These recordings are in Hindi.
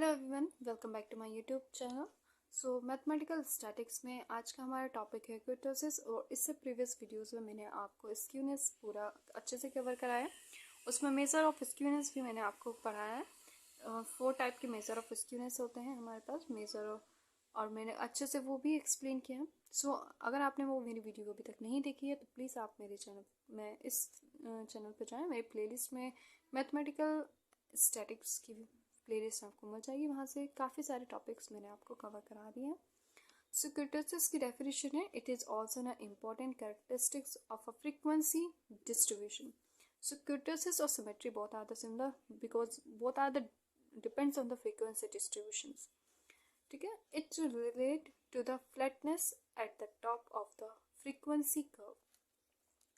Hello everyone, welcome back to my YouTube channel. Mathematical statics में आज का हमारा टॉपिक है कर्टोसिस। और इससे प्रीवियस वीडियोस में मैंने आपको स्क्यूनेस पूरा अच्छे से कवर कराया है। उसमें मेजर ऑफ स्क्यूनेस भी मैंने आपको पढ़ाया है। 4 टाइप के मेजर ऑफ स्क्यूनेस होते हैं हमारे पास मेजर, और मैंने अच्छे से वो भी एक्सप्लेन किया है। अगर आपने वो मेरी वीडियो अभी तक नहीं देखी है तो प्लीज़ आप मेरे चैनल में इस चैनल पर जाएँ। मेरे प्लेलिस्ट में मैथमेटिकल स्टैटिक्स की प्लेलिस्ट आपको मिल जाएगी, वहाँ से काफ़ी सारे टॉपिक्स मैंने आपको कवर करा दिए हैं। सो कर्टोसिस की डेफिनेशन है, it is also an important characteristics of a frequency distribution. So kurtosis और symmetry both are the similar because both are the depends on the frequency distributions. ठीक है, it relate to the flatness at the top of the frequency curve.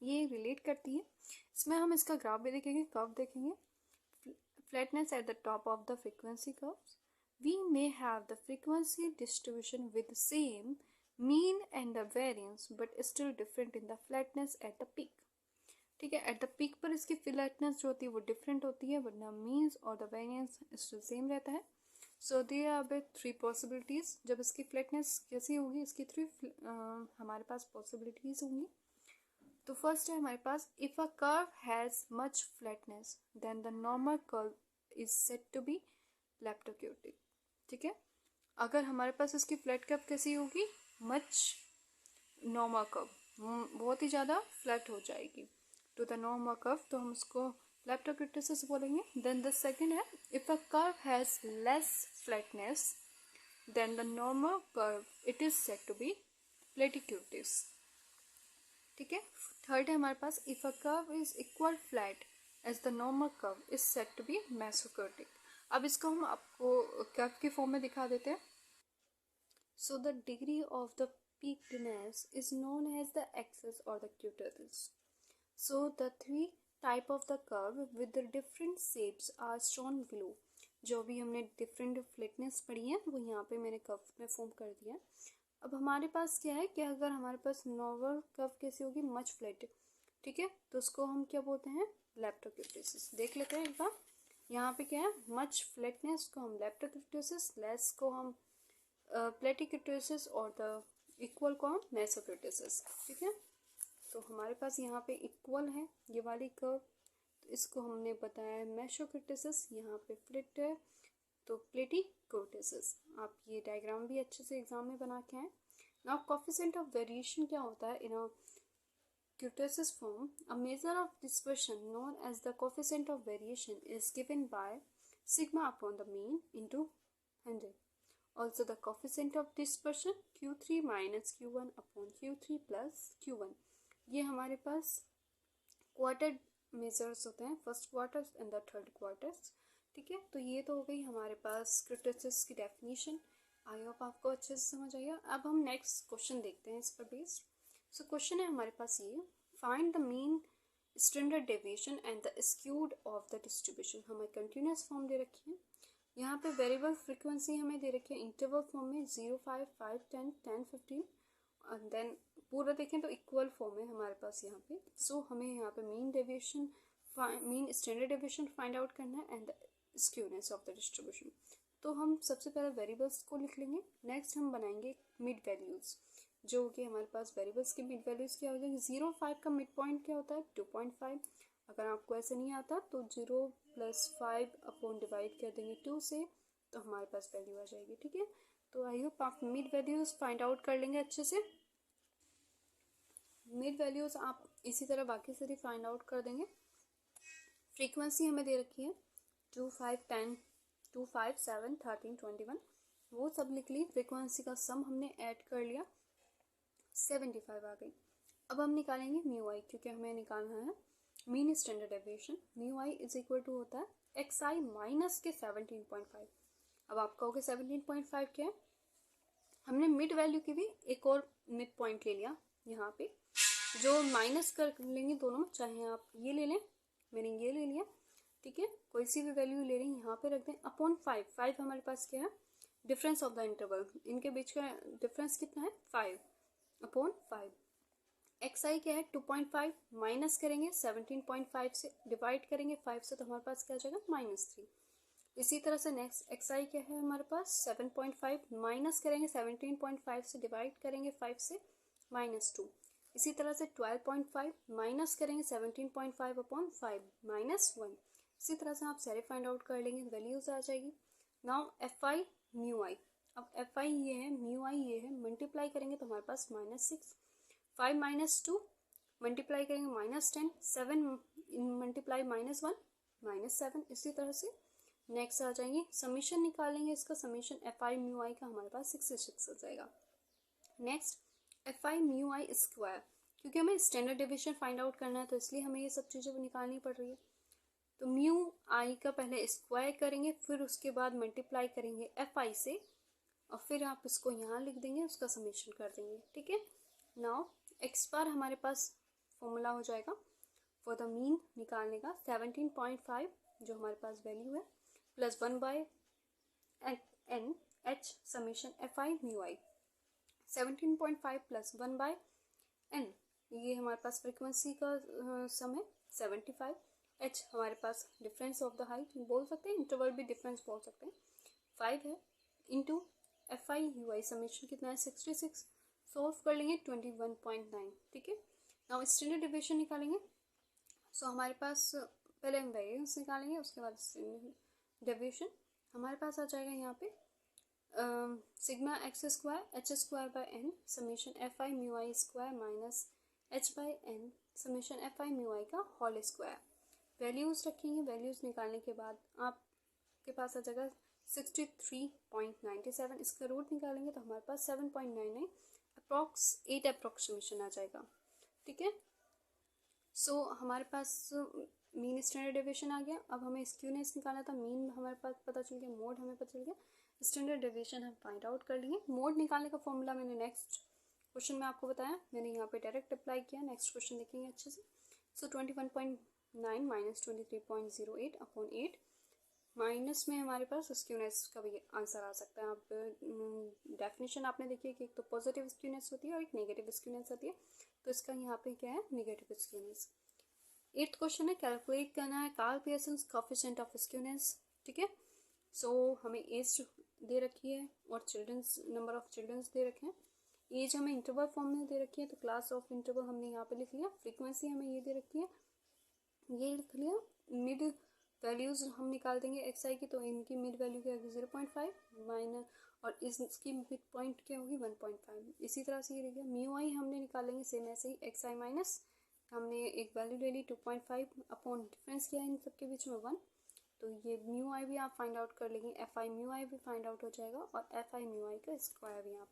ये रिलेट करती है। इसमें हम इसका ग्राफ भी देखेंगे, कर्व देखेंगे। Flatness at the top of the frequency curves, we may have the frequency distribution with the same mean and the variance but still different in the flatness at the peak. ठीक है, एट द पीक पर इसकी फ्लैटनेस जो होती है वो डिफरेंट होती है, वरना मीन्स और द वेरिएंस स्टिल सेम रहता है। So there are be 3 possibilities. जब इसकी फ्लैटनेस कैसी होगी, इसकी 3 हमारे पास पॉसिबिलिटीज होंगी। तो फर्स्ट है हमारे पास, if a curve has much flatness than the normal curve is said to be leptokurtic. ठीक है, अगर हमारे पास इसकी फ्लैट कर्व कैसी होगी, मच नॉर्मल कर्व, बहुत ही ज़्यादा फ्लैट हो जाएगी टू द नॉर्मल कर्व, तो हम उसको लेप्टोक्यूटिस बोलेंगे। देन द सेकेंड है, if a curve has less flatness than the normal curve it is said to be platykurtic. ठीक है, थर्ड है हमारे पास, if a curve is equal flat as the normal curve is said to be mesokurtic. अब इसको हम आपको कर्व की फॉर्म में दिखा देते हैं। So the degree of the peakedness is known as the axis और the kurtosis. So the 3 type of the curve with the different shapes are shown below. जो भी हमने डिफरेंट फ्लैटनेस पढ़ी है वो यहाँ पे मैंने कर्व में फॉर्म कर दिया है। अब हमारे पास क्या है कि अगर हमारे पास नॉर्मल कर्व कैसी होगी, मच फ्लैट, ठीक है, तो उसको हम क्या बोलते हैं, लेप्टोक्यूटिस। देख लेते हैं एक बार। यहाँ पे क्या है, मच फ्लैटनेस को हम लेप्टोक्यूटिस, लेस को हम प्लेटिक्यूटिस और द इक्वल को हम मेसोक्यूटिस। ठीक है, तो हमारे पास यहाँ पे इक्वल है ये वाली कर्व, तो इसको हमने बताया है मेसोक्यूटिस। यहाँ पे फ्लैट है तो प्लेटिक्यूटिस। आप ये डायग्राम भी अच्छे से एग्जाम में बना के आए। नाउ कोफिशिएंट ऑफ वेरिएशन क्या होता है in a kurtosis form? A measure of dispersion known as the coefficient of variation is given by sigma upon the mean into 100. Also the coefficient of dispersion Q3 minus Q1 upon Q3 plus Q1. ये हमारे पास क्वार्टर मेजर्स होते हैं, first quarter and the third quarters. ठीक है, तो ये तो हो गई हमारे पास कर्टोसिस की डेफिनेशन। आई होप आपको अच्छे से समझ आइए। अब हम नेक्स्ट क्वेश्चन देखते हैं इस पर बेस्ड। सो क्वेश्चन है हमारे पास ये, find the mean standard deviation and the skewed of the distribution. हमें कंटिन्यूस फॉर्म दे रखी है, यहाँ पे वेरिएबल फ्रीक्वेंसी हमें दे रखी है इंटरवल फॉर्म में 0, 5, 5, 10, 10, 15, और देन पूरा देखें तो इक्वल फॉर्म है हमारे पास यहाँ पे। सो हमें यहाँ पे mean deviation, mean standard deviation find out करना है and the skewness of the distribution. तो हम सबसे पहले वेरिएबल्स को लिख लेंगे। नेक्स्ट हम बनाएंगे मिड वैल्यूज, जो कि हमारे पास वेरिएबल्स के मिड वैल्यूज क्या हो जाएगी। 0, 5 का मिड पॉइंट क्या होता है, 2.5। अगर आपको ऐसे नहीं आता तो 0 + 5 अपॉन डिवाइड कर देंगे 2 से, तो हमारे पास वैल्यू आ जाएगी। ठीक है, तो आई होप आप मिड वैल्यूज फाइंड आउट कर लेंगे अच्छे से। मिड वैल्यूज आप इसी तरह बाकी सारी फाइंड आउट कर देंगे। फ्रीक्वेंसी हमें दे रखी है 2, 5, 10, 2, 5, 7, 13, 21, वो सब लिख ली। फ्रीक्वेंसी का सम हमने ऐड कर लिया, 75 आ गई। अब हम निकालेंगे म्यू आई, क्योंकि हमें निकालना है mean standard deviation. Mu I is equal to होता है एक्स आई माइनस के 17.5। अब आपका हो गया 17.5 क्या है, हमने मिड वैल्यू की भी एक और मिड पॉइंट ले लिया यहाँ पे, जो माइनस कर लेंगे दोनों, चाहे आप ये ले लें, मैंने ये ले लिया। ठीक है, कोई सी भी वैल्यू ले लें, यहाँ पे रख दें अपॉन 5। 5 हमारे पास क्या है, डिफरेंस ऑफ द इंटरवल, इनके बीच का डिफरेंस कितना है, 5 अपॉन 5। एक्स आई क्या है 2.5, माइनस करेंगे 17.5 से, डिवाइड करेंगे 5 से, तो हमारे पास क्या आ जाएगा -3। इसी तरह से नेक्स्ट एक्स आई क्या है हमारे पास 7.5, माइनस करेंगे 17.5 से, डिवाइड करेंगे 5 से, -2। इसी तरह से 12.5 माइनस करेंगे 17.5 अपॉन 5 -1। इसी तरह से आप सारे फाइंड आउट कर लेंगे, वैल्यूज आ जाएगी। नाउ एफ आई म्यू आई, अब एफ आई ये है, म्यू आई ये है, मल्टीप्लाई करेंगे तो हमारे पास -6, 5 - 2 मल्टीप्लाई करेंगे -10, 7 मल्टीप्लाई -1 -7। इसी तरह से नेक्स्ट आ जाएंगे, समीशन निकालेंगे इसका, summation f i mu i का हमारे पास 66 आ जाएगा। Next F i mu i square, क्योंकि हमें स्टैंडर्ड डिवीजन फाइंड आउट करना है तो इसलिए हमें ये सब चीज़ें निकालनी पड़ रही है। तो म्यू आई का पहले स्क्वायर करेंगे, फिर उसके बाद मल्टीप्लाई करेंगे एफ आई से, और फिर आप इसको यहाँ लिख देंगे, उसका समीशन कर देंगे। ठीक है, नाउ एक्स बार हमारे पास फॉर्मूला हो जाएगा फॉर द मीन निकालने का 17.5 जो हमारे पास वैल्यू है, plus 1/n h summation f i mu I. 17.5 plus 1/n ये हमारे पास फ्रीक्वेंसी का सम है 75। h हमारे पास डिफरेंस ऑफ द हाइट बोल सकते हैं, इंटरवल भी डिफरेंस बोल सकते हैं, 5 है, into F I you I summation कितना है 66। सॉल्व कर लेंगे 21.9। ठीक है, नाउ स्टैंडर्ड डिवीजन निकालेंगे। सो हमारे पास पहले हम वैरिएंस निकालेंगे, उसके बाद स्टैंडर्ड डिवीजन। हमारे पास आ जाएगा यहाँ पे sigma x square h square by n summation f i mu i square minus h by n summation f i mu i का होल स्क्वायर। वैल्यूज़ रखेंगे, वैल्यूज़ निकालने के बाद आपके पास आ जाएगा 63.97। इसका रूट निकालेंगे तो हमारे पास 7.99 अप्रॉक्स 8 अप्रॉक्सीमेशन आ जाएगा। ठीक है, सो हमारे पास मीन स्टैंडर्ड डेविएशन आ गया। अब हमें स्क्यूनेस निकालना था, मीन हमारे पास पता चल गया, मोड हमें पता चल गया, स्टैंडर्ड डेविएशन हम फाइंड आउट कर लेंगे। मोड निकालने का फॉर्मूला मैंने नेक्स्ट क्वेश्चन में आपको बताया, मैंने यहाँ पे डायरेक्ट अप्लाई किया। नेक्स्ट क्वेश्चन देखेंगे अच्छे से। सो 21.9 माइनस 23.08 अपॉन 8, माइनस में हमारे पास स्क्यूनेस का भी आंसर आ सकता है। आप डेफिनेशन आपने देखी है कि एक तो पॉजिटिव स्क्यूनेस होती है और एक नेगेटिव स्क्यूनेस होती है, तो इसका यहाँ पे क्या है नेगेटिव स्क्यूनेस। 8th क्वेश्चन है, कैलकुलेट करना है Karl Pearson's coefficient of skewness. ठीक है, सो हमें एज दे रखी है और चिल्ड्रंस नंबर ऑफ चिल्ड्रंस दे रखे हैं। एज हमें इंटरवल फॉर्म में दे रखी है, तो क्लास ऑफ इंटरवल हमने यहाँ पे लिख लिया। फ्रीक्वेंसी हमें ये दे रखी है, ये लिख लिया। मिड वैल्यूज हम निकाल देंगे एक्स आई की, तो इनकी मिड वैल्यू क्या होगी 0.5 माइनस, और इसकी मिड पॉइंट क्या होगी 1.5। इसी तरह से ये लिख गया। म्यू आई हमने निकालेंगे सेम ऐसे ही, एक्स आई माइनस हमने एक वैल्यू ले ली 2.5 अपॉन डिफरेंस किया इन सबके बीच में 1, तो ये म्यू आई भी आप फाइंड आउट कर लेंगे, एफ आई म्यू आई भी फाइंड आउट हो जाएगा, और एफ आई म्यू आई का स्क्वायर भी। आप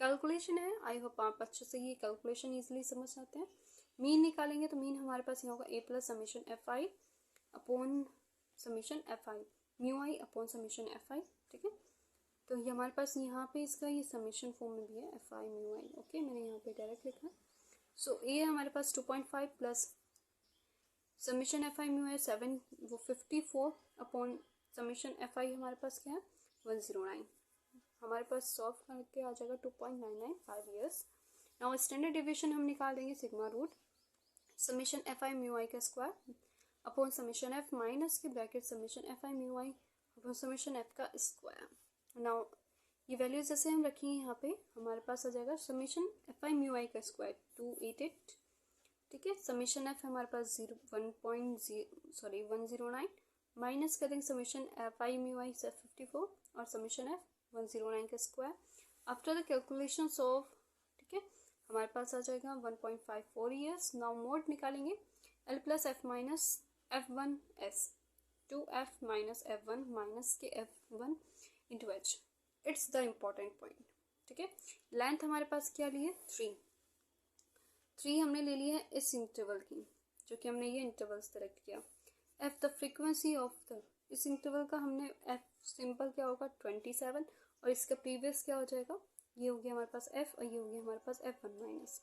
कैलकुलेशन है, आई होप आप अच्छे से ये कैलकुलेशन ईजिली समझ जाते हैं। मीन निकालेंगे तो मीन हमारे पास यहाँ होगा a plus summation f i upon summation f i mu i upon summation f i. ठीक है, तो ये हमारे पास यहाँ पे इसका ये समीशन फॉर्म में भी है F i mu I. Okay, मैंने यहाँ पे डायरेक्ट लिखा। सो ए हमारे पास 2.5 plus summation f i mu है 7, वो 54 अपॉन समीशन एफ आई हमारे पास क्या है 109। हमारे पास सॉल्व करके आ जाएगा 2.995 ईयर्स। नाउ स्टैंडर्ड डिवीजन हम निकाल देंगे sigma root summation f i mu i का square upon summation f minus k bracket summation f i mu i upon summation f का स्क्वायर। नाउ ये वैल्यूज जैसे हम रखेंगे यहाँ पे हमारे पास आ जाएगा summation f i mu i का स्क्वायर 288। ठीक है, समीशन एफ हमारे पास 109 माइनस करेंगे summation f i mu i से 54 और समीशन एफ 109 का square after the calculation of. ठीक है, हमारे पास आ जाएगा 1.54 ईयर्स। नाउ मोड निकालेंगे, l plus f minus f one s 2f minus f one minus k f one into h. It's the important point. ठीक है, लेंथ हमारे पास क्या ली है 3 हमने ले लिया है इस इंटरवल की, जो कि हमने ये इंटरवल सेलेक्ट किया। F the frequency of the, इस इंटरवल का हमने एफ सिंपल क्या होगा 27, और इसका प्रीवियस क्या हो जाएगा, ये हो गया हमारे पास एफ और ये हो गया हमारे पास एफ वन माइनस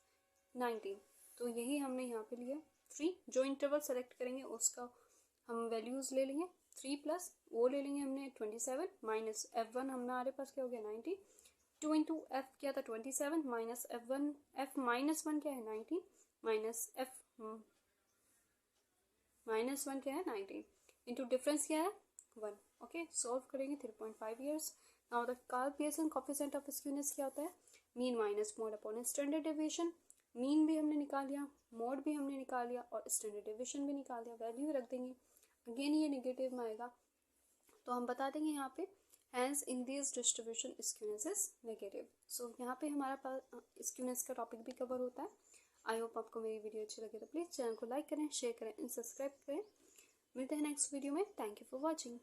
19। तो यही हमने यहाँ पे लिया 3। जो इंटरवल सेलेक्ट करेंगे उसका हम वैल्यूज ले लेंगे 3 प्लस वो ले लेंगे हमने 27 माइनस एफ वन हमारे पास क्या हो गया 90। 2 इंटू एफ क्या था 27 minus f one, F minus one क्या है 90 माइनस एफ माइनस वन क्या है 90 इंटू डिफरेंस क्या है 1। ओके, सॉल्व करेंगे 3.5 years. Now the Karl Pearson coefficient of skewness क्या होता है? Mean minus mode upon standard deviation. Mean भी हमने निकाल लिया, मोड भी हमने निकाल लिया और स्टैंडर्ड डेविएशन भी निकाल लिया, वैल्यू रख देंगे। अगेन ये नेगेटिव में आएगा तो हम बता देंगे यहाँ पे hence in this distribution skewness is negative. So यहाँ पे हमारा पास स्क्यूनेस का टॉपिक भी कवर होता है। आई होप आपको मेरी वीडियो अच्छी लगे तो प्लीज़ चैनल को लाइक करें, शेयर करें एंड सब्सक्राइब करें। मिलते हैं नेक्स्ट वीडियो में। Thank you for watching.